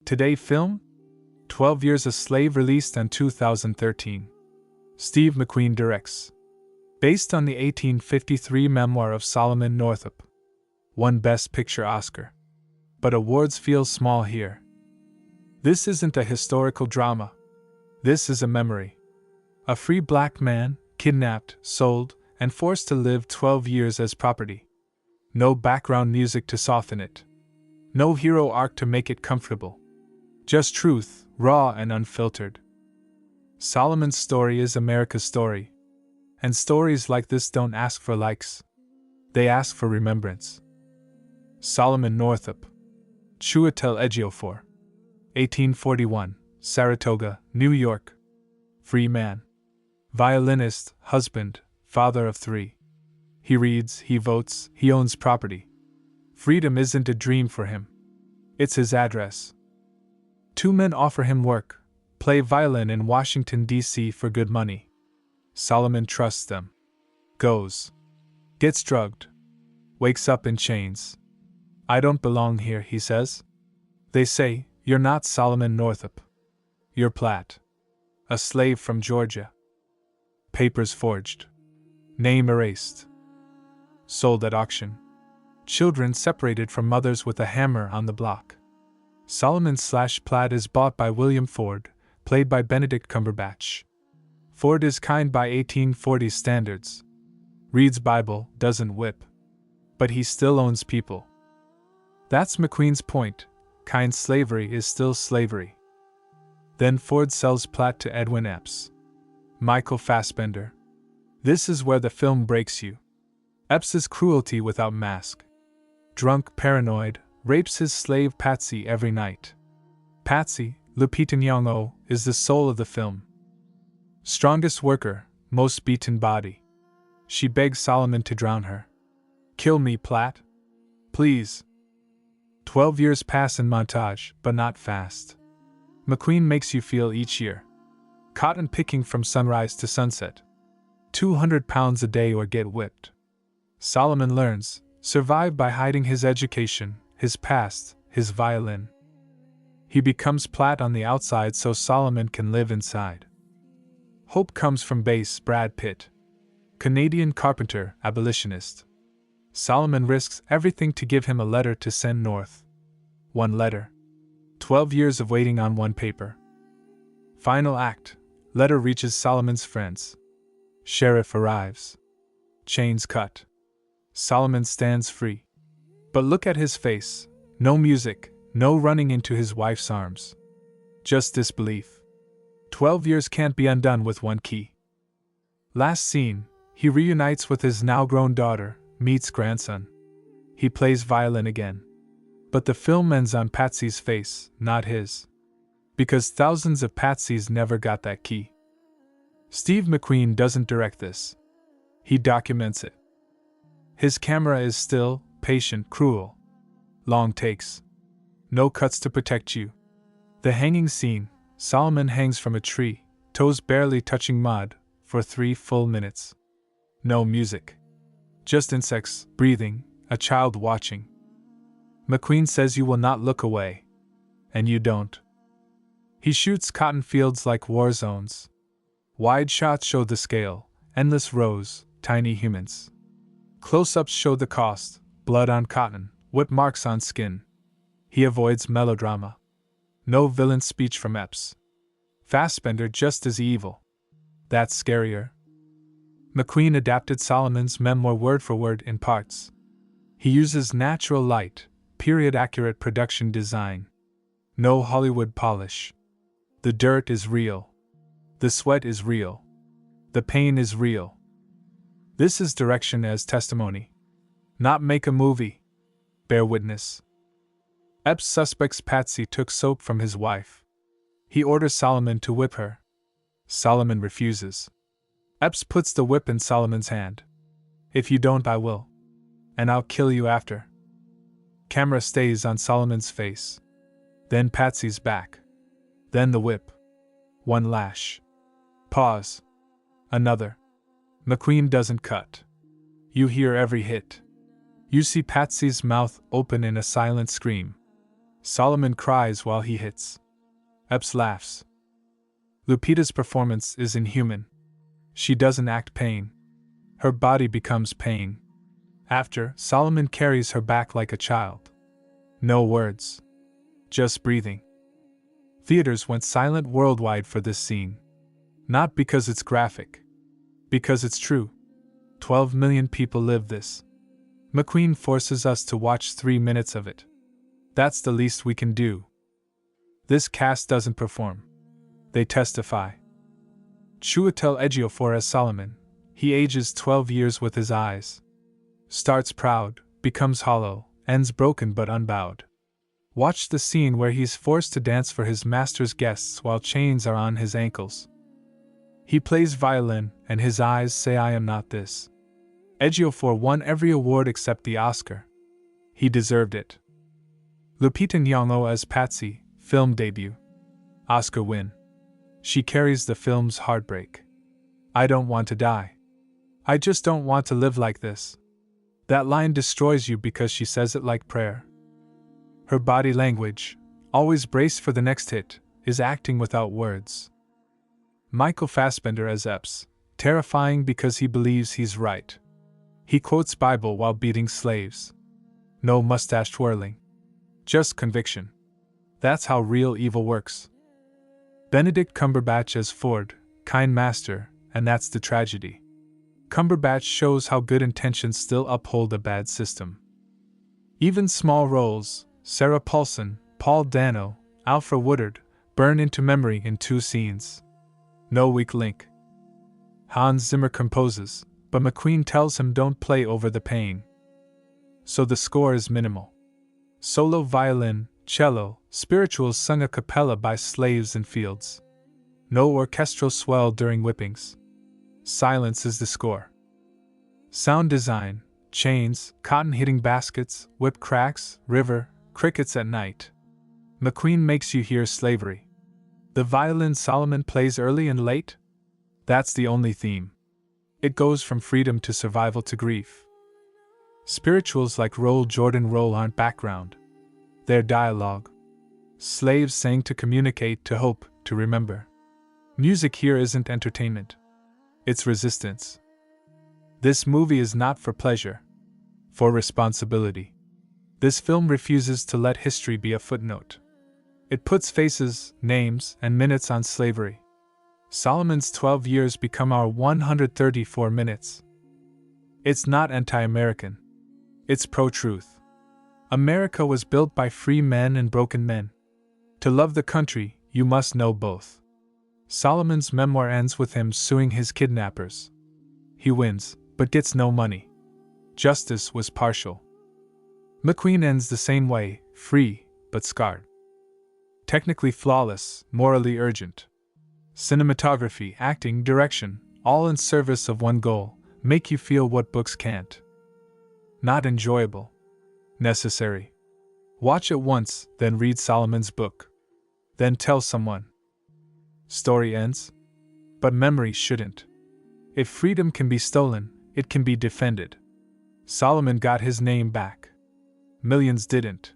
Today film? 12 Years a Slave released in 2013. Steve McQueen directs. Based on the 1853 memoir of Solomon Northup. Won Best Picture Oscar. But awards feel small here. This isn't a historical drama. This is a memory. A free black man, kidnapped, sold, and forced to live 12 years as property. No background music to soften it. No hero arc to make it comfortable. Just truth, raw and unfiltered. Solomon's story is America's story. And stories like this don't ask for likes. They ask for remembrance. Solomon Northup. Chiwetel Ejiofor. 1841, Saratoga, New York. Free man. Violinist, husband, father of 3. He reads, he votes, he owns property. Freedom isn't a dream for him. It's his address. 2 men offer him work, play violin in Washington, D.C. for good money. Solomon trusts them. Goes. Gets drugged. Wakes up in chains. I don't belong here, he says. They say, you're not Solomon Northup. You're Platt. A slave from Georgia. Papers forged. Name erased. Sold at auction. Children separated from mothers with a hammer on the block. Solomon/Platt is bought by William Ford, played by Benedict Cumberbatch. Ford is kind by 1840 standards. Reads Bible, doesn't whip. But he still owns people. That's McQueen's point. Kind slavery is still slavery. Then Ford sells Platt to Edwin Epps. Michael Fassbender. This is where the film breaks you. Epps's cruelty without mask. Drunk, paranoid, rapes his slave Patsy every night. Patsy, Lupita Nyong'o, is the soul of the film. Strongest worker, most beaten body. She begs Solomon to drown her. Kill me, Platt. Please. 12 years pass in montage, but not fast. McQueen makes you feel each year. Cotton picking from sunrise to sunset. 200 pounds a day or get whipped. Solomon learns, survive by hiding his education, his past, his violin. He becomes Platt on the outside so Solomon can live inside. Hope comes from bass Brad Pitt. Canadian carpenter, abolitionist. Solomon risks everything to give him a letter to send north. 1 letter. 12 years of waiting on 1 paper. Final act. Letter reaches Solomon's friends. Sheriff arrives. Chains cut. Solomon stands free. But look at his face. No music, no running into his wife's arms. Just disbelief. 12 years can't be undone with 1 key. Last scene, he reunites with his now-grown daughter, meets grandson. He plays violin again. But the film ends on Patsy's face, not his. Because thousands of Patsys never got that key. Steve McQueen doesn't direct this. He documents it. His camera is still, patient, cruel. Long takes. No cuts to protect you. The hanging scene, Solomon hangs from a tree, toes barely touching mud, for 3 full minutes. No music. Just insects, breathing, a child watching. McQueen says you will not look away. And you don't. He shoots cotton fields like war zones. Wide shots show the scale, endless rows, tiny humans. Close-ups show the cost, blood on cotton, whip marks on skin. He avoids melodrama. No villain speech from Epps. Fassbender just as evil. That's scarier. McQueen adapted Solomon's memoir word for word in parts. He uses natural light, period-accurate production design. No Hollywood polish. The dirt is real. The sweat is real. The pain is real. This is direction as testimony. Not make a movie. Bear witness. Epps suspects Patsy took soap from his wife. He orders Solomon to whip her. Solomon refuses. Epps puts the whip in Solomon's hand. If you don't, I will. And I'll kill you after. Camera stays on Solomon's face. Then Patsy's back. Then the whip. 1 lash. Pause. Another. McQueen doesn't cut. You hear every hit. You see Patsy's mouth open in a silent scream. Solomon cries while he hits. Epps laughs. Lupita's performance is inhuman. She doesn't act pain. Her body becomes pain. After, Solomon carries her back like a child. No words. Just breathing. Theaters went silent worldwide for this scene. Not because it's graphic. Because it's true. 12 million people live this. McQueen forces us to watch 3 minutes of it. That's the least we can do. This cast doesn't perform. They testify. Chiwetel Ejiofor as Solomon. He ages 12 years with his eyes. Starts proud, becomes hollow, ends broken but unbowed. Watch the scene where he's forced to dance for his master's guests while chains are on his ankles. He plays violin, and his eyes say I am not this. Ejiofor won every award except the Oscar. He deserved it. Lupita Nyong'o as Patsy, film debut. Oscar win. She carries the film's heartbreak. I don't want to die. I just don't want to live like this. That line destroys you because she says it like prayer. Her body language, always braced for the next hit, is acting without words. Michael Fassbender as Epps, terrifying because he believes he's right. He quotes Bible while beating slaves. No mustache twirling. Just conviction. That's how real evil works. Benedict Cumberbatch as Ford, kind master, and that's the tragedy. Cumberbatch shows how good intentions still uphold a bad system. Even small roles, Sarah Paulson, Paul Dano, Alfred Woodard, burn into memory in 2 scenes. No weak link. Hans Zimmer composes, but McQueen tells him don't play over the pain. So the score is minimal. Solo violin, cello, spirituals sung a cappella by slaves in fields. No orchestral swell during whippings. Silence is the score. Sound design, chains, cotton hitting baskets, whip cracks, river, crickets at night. McQueen makes you hear slavery. The violin Solomon plays early and late? That's the only theme. It goes from freedom to survival to grief. Spirituals like Roll Jordan Roll aren't background. They're dialogue. Slaves sang to communicate, to hope, to remember. Music here isn't entertainment. It's resistance. This movie is not for pleasure. For responsibility. This film refuses to let history be a footnote. It puts faces, names, and minutes on slavery. Solomon's 12 years become our 134 minutes. It's not anti-American. It's pro-truth. America was built by free men and broken men. To love the country, you must know both. Solomon's memoir ends with him suing his kidnappers. He wins, but gets no money. Justice was partial. McQueen ends the same way, free, but scarred. Technically flawless, morally urgent. Cinematography, acting, direction, all in service of one goal, make you feel what books can't. Not enjoyable. Necessary. Watch it once, then read Solomon's book. Then tell someone. Story ends. But memory shouldn't. If freedom can be stolen, it can be defended. Solomon got his name back. Millions didn't.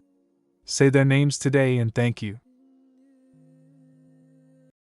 Say their names today and thank you.